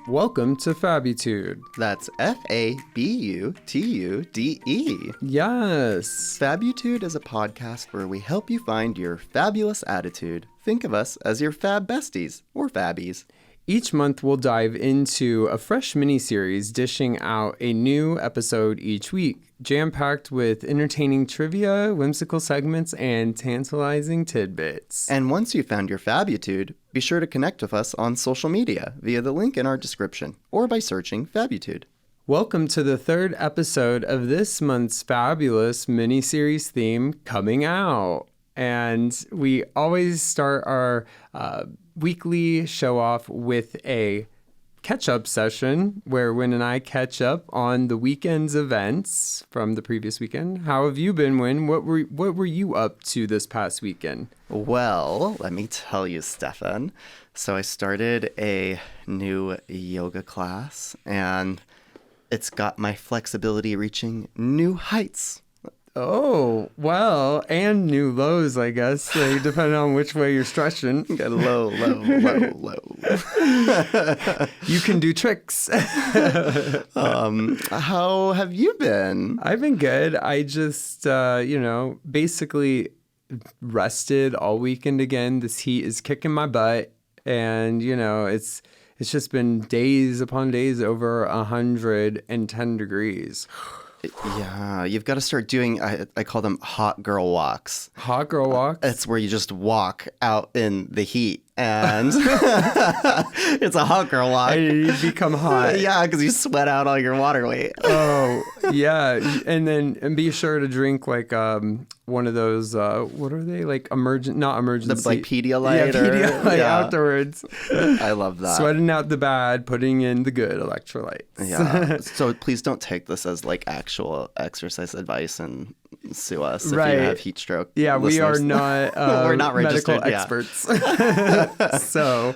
Welcome to Fabutude. That's Fabutude. Yes. Fabutude is a podcast where we help you find your fabulous attitude. Think of us as your fab besties or fabbies. Each month we'll dive into a fresh mini-series dishing out a new episode each week, jam-packed with entertaining trivia, whimsical segments, and tantalizing tidbits. And once you've found your Fabutude, be sure to connect with us on social media via the link in our description or by searching Fabutude. Welcome to the third episode of this month's fabulous mini-series theme, Coming Out. And we always start our weekly show off with a catch-up session where Wynn and I catch up on the weekend's events from the previous weekend. How have you been, Wynn? What were you up to this past weekend? Well, let me tell you, Stephan. So I started a new yoga class, and it's got my flexibility reaching new heights. Oh, well, and new lows, I guess, like, depending on which way you're stretching. Got low. You can do tricks. How have you been? I've been good. I just, basically rested all weekend again. This heat is kicking my butt. And, it's just been days upon days over 110 degrees. Yeah, you've got to start doing, I call them hot girl walks. Hot girl walks? It's where you just walk out in the heat and it's a hot girl walk. You become hot. Yeah, because you sweat out all your water weight. Oh, yeah. And be sure to drink like one of those, what are they? Like not emergency. Like Pedialyte? Yeah, Pedialyte afterwards. I love that. Sweating out the bad, putting in the good electrolytes. Yeah. So please don't take this as like actual exercise advice and sue us if you have heat stroke. Yeah, listeners. we are not, we're not medical registered experts. So,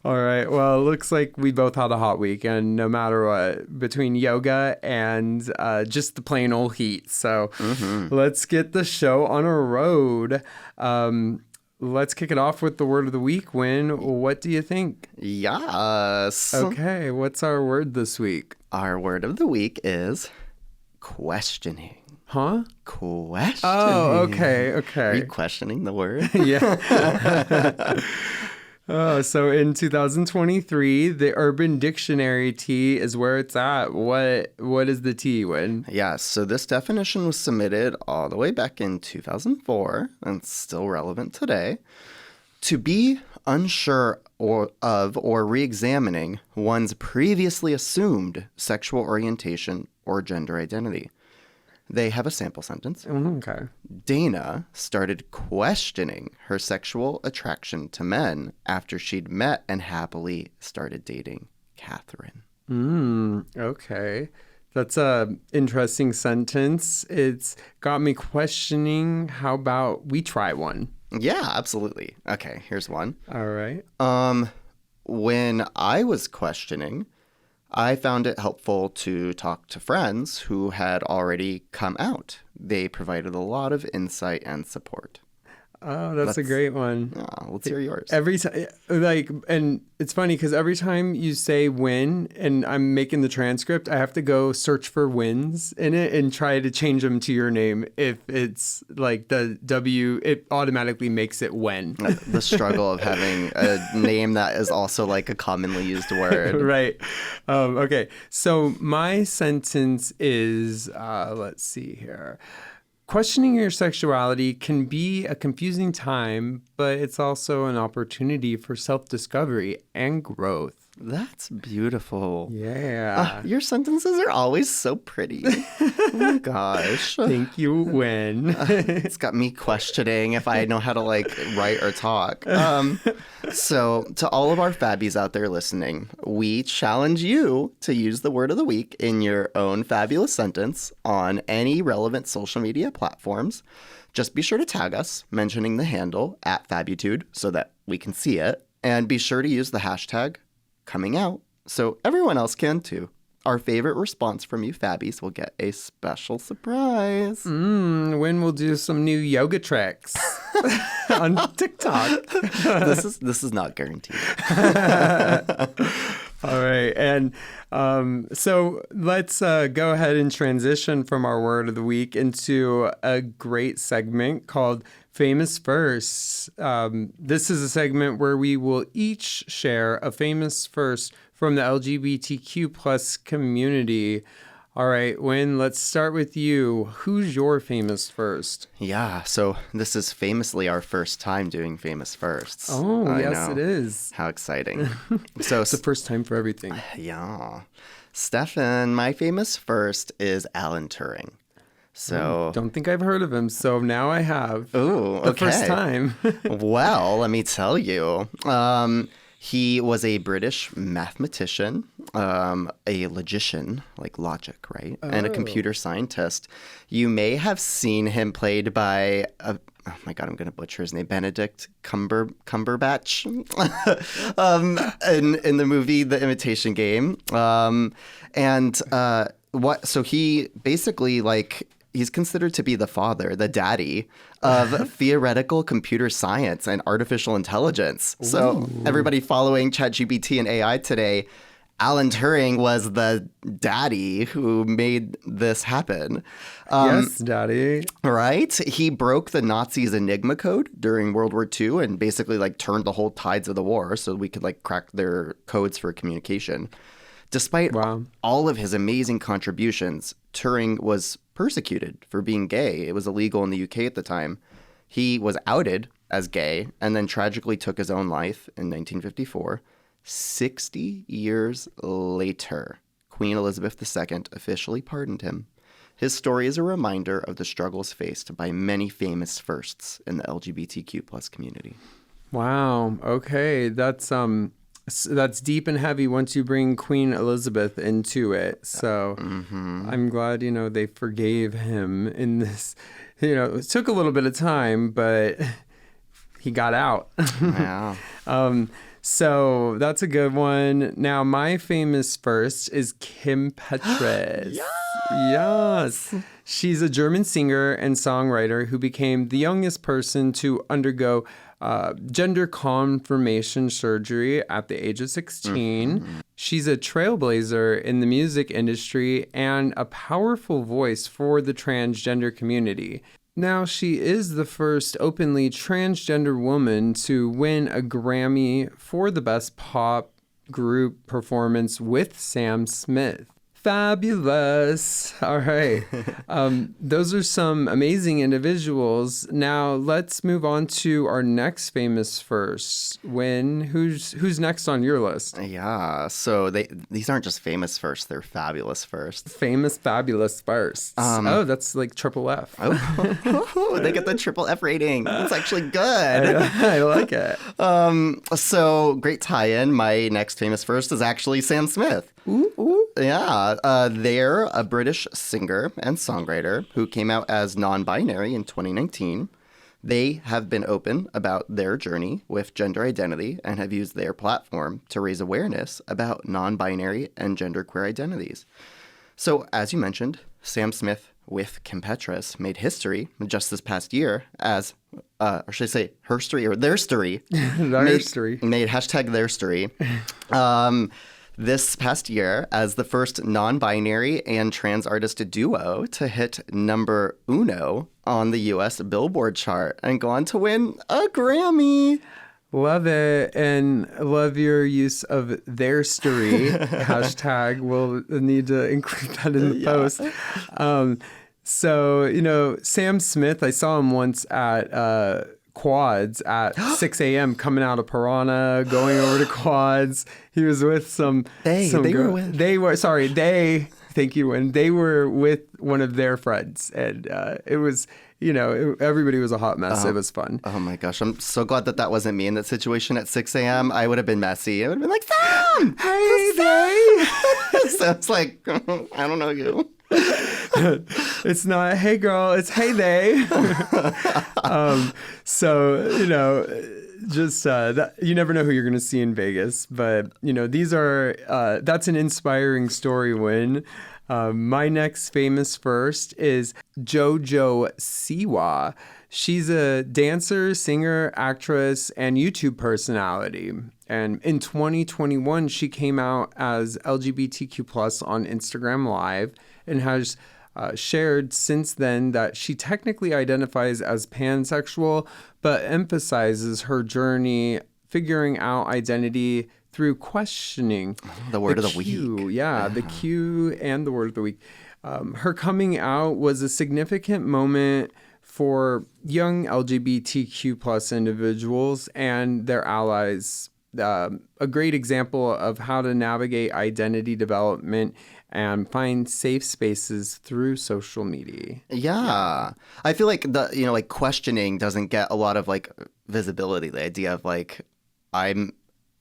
all right. Well, it looks like we both had a hot weekend, no matter what, between yoga and just the plain old heat. So let's get the show on a road. Let's kick it off with the word of the week. Wynn, what do you think? Yes. Okay. What's our word this week? Our word of the week is questioning. Huh? Questioning. Oh, okay. Are you questioning the word? Yeah. So in 2023, the Urban Dictionary T is where it's at. What is the T, Wynn? Yeah, so this definition was submitted all the way back in 2004 and it's still relevant today. To be unsure of or re-examining one's previously assumed sexual orientation or gender identity. They have a sample sentence. Okay. Dana started questioning her sexual attraction to men after she'd met and happily started dating Catherine. Okay. That's a interesting sentence. It's got me questioning. How about we try one? Yeah, absolutely. Okay, here's one. All right. When I was questioning, I found it helpful to talk to friends who had already come out. They provided a lot of insight and support. Oh, that's a great one. Yeah, let's hear yours. Every time, and it's funny because every time you say win and I'm making the transcript, I have to go search for wins in it and try to change them to your name. If it's like the W, it automatically makes it when. The struggle of having a name that is also like a commonly used word. Right. Okay. So my sentence is, let's see here. Questioning your sexuality can be a confusing time, but it's also an opportunity for self-discovery and growth. That's beautiful. Yeah. Your sentences are always so pretty. Oh my gosh. Thank you, Wynn. It's got me questioning if I know how to like write or talk. So to all of our Fabbies out there listening, we challenge you to use the word of the week in your own fabulous sentence on any relevant social media platforms. Just be sure to tag us, mentioning the handle @Fabutude so that we can see it. And be sure to use the hashtag coming out so everyone else can too. Our favorite response from you Fabbies will get a special surprise. Wynn will do some new yoga tricks on TikTok. This is not guaranteed. All right. And so let's go ahead and transition from our word of the week into a great segment called Famous Firsts. This is a segment where we will each share a famous first from the LGBTQ plus community. All right, Wynn, let's start with you. Who's your famous first? Yeah, so this is famously our first time doing famous firsts. Oh, I yes, know. it is. How exciting. So It's the first time for everything. yeah. Stephan, my famous first is Alan Turing. So Don't think I've heard of him, so now I have. Ooh, The okay. first time. Well, let me tell you. He was a British mathematician, a logician, like logic, right? And a computer scientist. You may have seen him played by, oh my God, I'm going to butcher his name, Benedict Cumberbatch in the movie The Imitation Game. So he basically he's considered to be the father, the daddy of theoretical computer science and artificial intelligence. Ooh. So everybody following ChatGPT and AI today, Alan Turing was the daddy who made this happen. Yes, daddy. Right? He broke the Nazis' Enigma code during World War II and basically turned the whole tides of the war so we could crack their codes for communication. Despite all of his amazing contributions, Turing was persecuted for being gay. It was illegal in the UK at the time. He was outed as gay and then tragically took his own life in 1954. 60 years later, Queen Elizabeth II officially pardoned him. His story is a reminder of the struggles faced by many famous firsts in the LGBTQ plus community. Wow. Okay. That's deep and heavy once you bring Queen Elizabeth into it. So I'm glad, they forgave him in this. It took a little bit of time, but he got out. Wow. So that's a good one. Now, my famous first is Kim Petras. Yes. She's a German singer and songwriter who became the youngest person to undergo gender confirmation surgery at the age of 16. She's a trailblazer in the music industry and a powerful voice for the transgender community. Now, she is the first openly transgender woman to win a Grammy for the Best Pop Group Performance with Sam Smith. Fabulous. All right. Those are some amazing individuals. Now let's move on to our next famous first. Wynn, who's next on your list? Yeah. So these aren't just famous firsts; they're fabulous firsts. Famous, fabulous firsts. That's like triple F. Oh, they get the triple F rating. That's actually good. I like it. So great tie-in. My next famous first is actually Sam Smith. Ooh. Yeah, they're a British singer and songwriter who came out as non-binary in 2019. They have been open about their journey with gender identity and have used their platform to raise awareness about non-binary and genderqueer identities. So, as you mentioned, Sam Smith with Kim Petras made history just this past year as, or should I say herstory or their story? Their story. Made hashtag their story. This past year as the first non-binary and trans artist duo to hit number uno on the U.S. Billboard chart and go on to win a Grammy. Love it, and love your use of their story. Hashtag. We'll need to include that in the post. So, Sam Smith, I saw him once at Quads at 6 a.m. coming out of Piranha, going over to Quads. He was with Thank you, and they were with one of their friends, and it was, everybody was a hot mess. It was fun. Oh my gosh, I'm so glad that wasn't me in that situation at 6 a.m. I would have been messy. I would have been like, Sam! Hey, they! So it's like, I don't know you. It's not, hey girl, it's hey they. You never know who you're going to see in Vegas. But, these are, that's an inspiring story, Wynn. My next famous first is Jojo Siwa. She's a dancer, singer, actress, and YouTube personality. And in 2021, she came out as LGBTQ plus on Instagram Live and has shared since then that she technically identifies as pansexual, but emphasizes her journey figuring out identity through questioning. The word of the week. Yeah, the Q and the word of the week. Her coming out was a significant moment for young LGBTQ plus individuals and their allies. A great example of how to navigate identity development and find safe spaces through social media. Yeah. I feel like like questioning doesn't get a lot of like visibility. The idea of like, I'm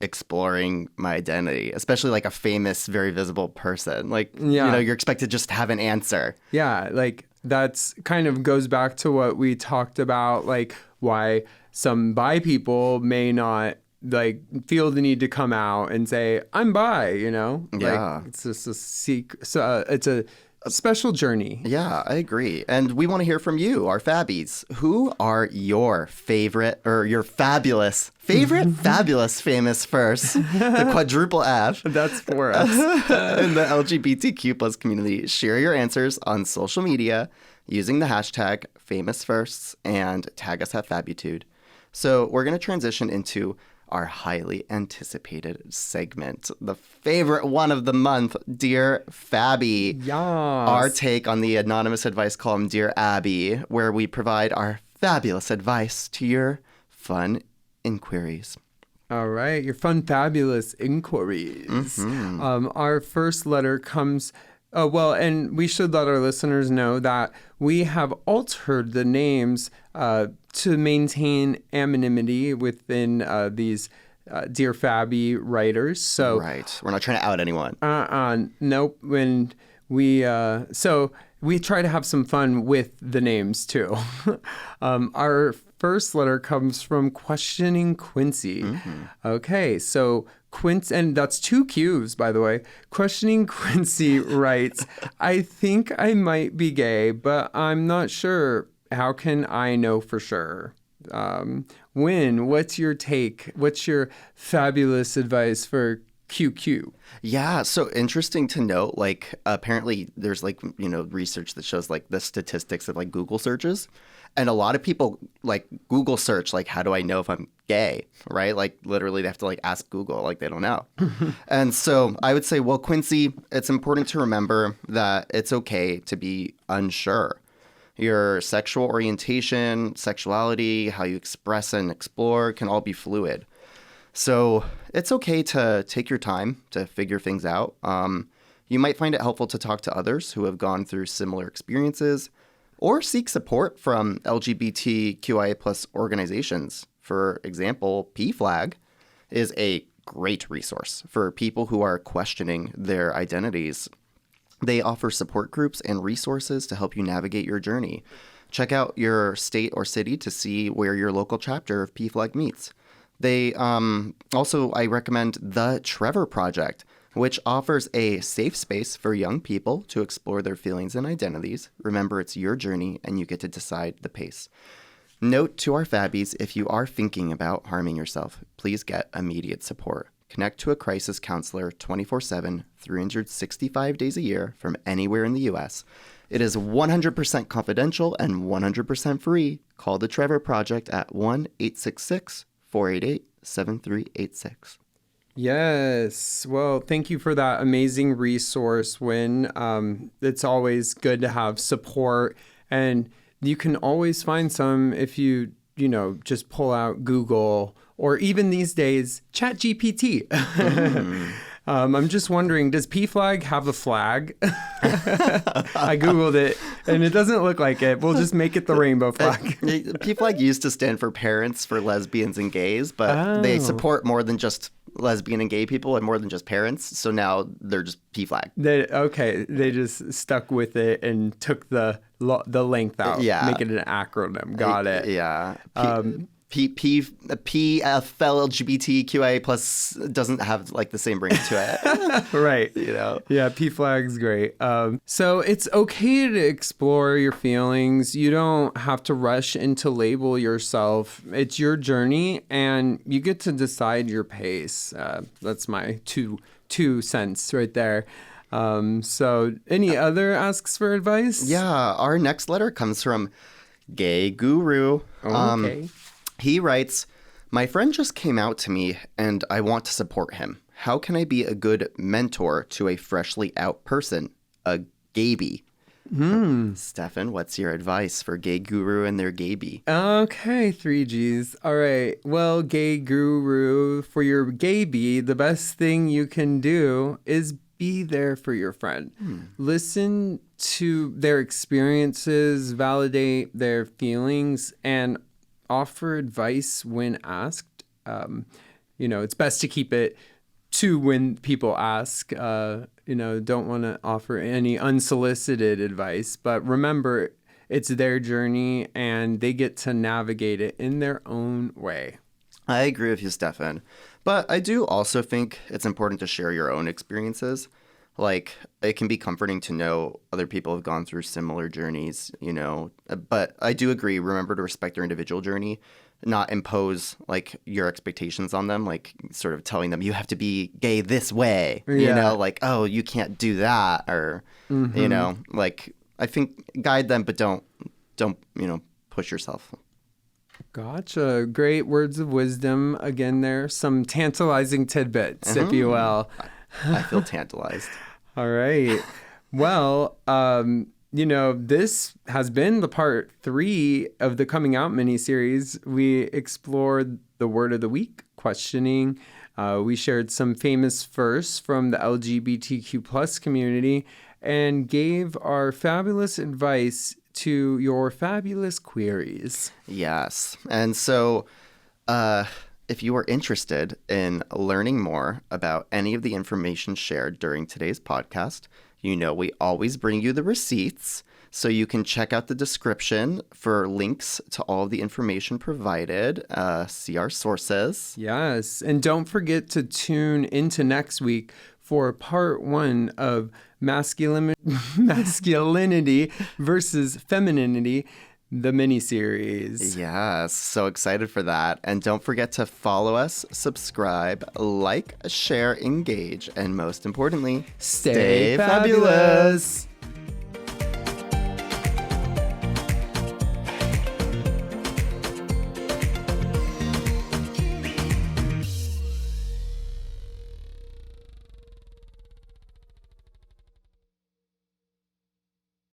exploring my identity, especially like a famous, very visible person. Like, you're expected just to have an answer. Yeah. Like that's kind of goes back to what we talked about, like why some bi people may not like feel the need to come out and say, I'm bi, Yeah. Like, it's just a secret. So it's a special journey. Yeah, I agree. And we want to hear from you, our Fabbies. Who are your favorite or your fabulous famous first, the quadruple F. That's for us. In the LGBTQ plus community. Share your answers on social media using the hashtag #FamousFirsts and tag us at Fabutude. So we're going to transition into our highly anticipated segment, the favorite one of the month, Dear Fabbie. Yes. Our take on the anonymous advice column, Dear Abby, where we provide our fabulous advice to your fun inquiries. All right, your fun, fabulous inquiries. Mm-hmm. Our first letter comes... Oh, well, and we should let our listeners know that we have altered the names to maintain anonymity within these Dear Fabbie writers. So, right. We're not trying to out anyone. Nope. When we so we try to have some fun with the names too. Our first letter comes from Questioning Quincy. Mm-hmm. Okay, so Quincy, and that's 2 Q's, by the way. Questioning Quincy writes, I think I might be gay, but I'm not sure. How can I know for sure? Wynn, what's your take? What's your fabulous advice for QQ? Yeah, so interesting to note, like, apparently there's, like, research that shows, like, the statistics of, like, Google searches. And a lot of people, like, Google search, like, how do I know if I'm gay, right? Like, literally they have to, like, ask Google, like, they don't know. And so I would say, well, Quincy, it's important to remember that it's okay to be unsure. Your sexual orientation, sexuality, how you express and explore can all be fluid. So it's okay to take your time to figure things out. You might find it helpful to talk to others who have gone through similar experiences or seek support from LGBTQIA plus organizations. For example, PFLAG is a great resource for people who are questioning their identities. They offer support groups and resources to help you navigate your journey. Check out your state or city to see where your local chapter of PFLAG meets. They also, I recommend the Trevor Project, which offers a safe space for young people to explore their feelings and identities. Remember, it's your journey and you get to decide the pace. Note to our Fabbies, if you are thinking about harming yourself, please get immediate support. Connect to a crisis counselor 24/7, 365 days a year from anywhere in the U.S. It is 100% confidential and 100% free. Call the Trevor Project at 1-866-488-7386. Yes. Well, thank you for that amazing resource, Wynn. It's always good to have support, and you can always find some if you just pull out Google or even these days, ChatGPT. I'm just wondering, does PFLAG have a flag? I Googled it, and it doesn't look like it. We'll just make it the rainbow flag. PFLAG used to stand for Parents for Lesbians and Gays, but they support more than just lesbian and gay people and more than just parents. So now they're just PFLAG. They just stuck with it and took the length out. Yeah. Make it an acronym. Got it. Yeah. LGBTQIA plus doesn't have like the same ring to it. Right. You know? Yeah, P flag's great. So it's okay to explore your feelings. You don't have to rush into label yourself. It's your journey, and you get to decide your pace. That's my two cents right there. So any other asks for advice? Yeah, our next letter comes from Gay Guru. Okay. He writes, "My friend just came out to me and I want to support him. How can I be a good mentor to a freshly out person, a gaybie?" Stephan, what's your advice for Gay Guru and their gaybie? Okay, 3Gs. All right. Well, Gay Guru, for your gaybie, the best thing you can do is be there for your friend. Listen to their experiences, validate their feelings, and offer advice when asked. It's best to keep it to when people ask. Don't want to offer any unsolicited advice, but remember, it's their journey and they get to navigate it in their own way. I agree with you, Stephan. But I do also think it's important to share your own experiences. Like, it can be comforting to know other people have gone through similar journeys, But I do agree, remember to respect their individual journey, not impose, like, your expectations on them, like, sort of telling them you have to be gay this way, like, oh, you can't do that, or, like, I think guide them, but don't, push yourself. Gotcha. Great words of wisdom. Again, there, some tantalizing tidbits, if you will. I feel tantalized. All right. Well, this has been the part 3 of the Coming Out miniseries. We explored the word of the week, questioning. We shared some famous firsts from the LGBTQ plus community and gave our fabulous advice to your fabulous queries. Yes. And so, if you are interested in learning more about any of the information shared during today's podcast, we always bring you the receipts, so you can check out the description for links to all of the information provided, see our sources. Yes, and don't forget to tune into next week for part 1 of masculinity versus femininity, the miniseries. Yes, so excited for that. And don't forget to follow us, subscribe, like, share, engage, and most importantly, Stay fabulous.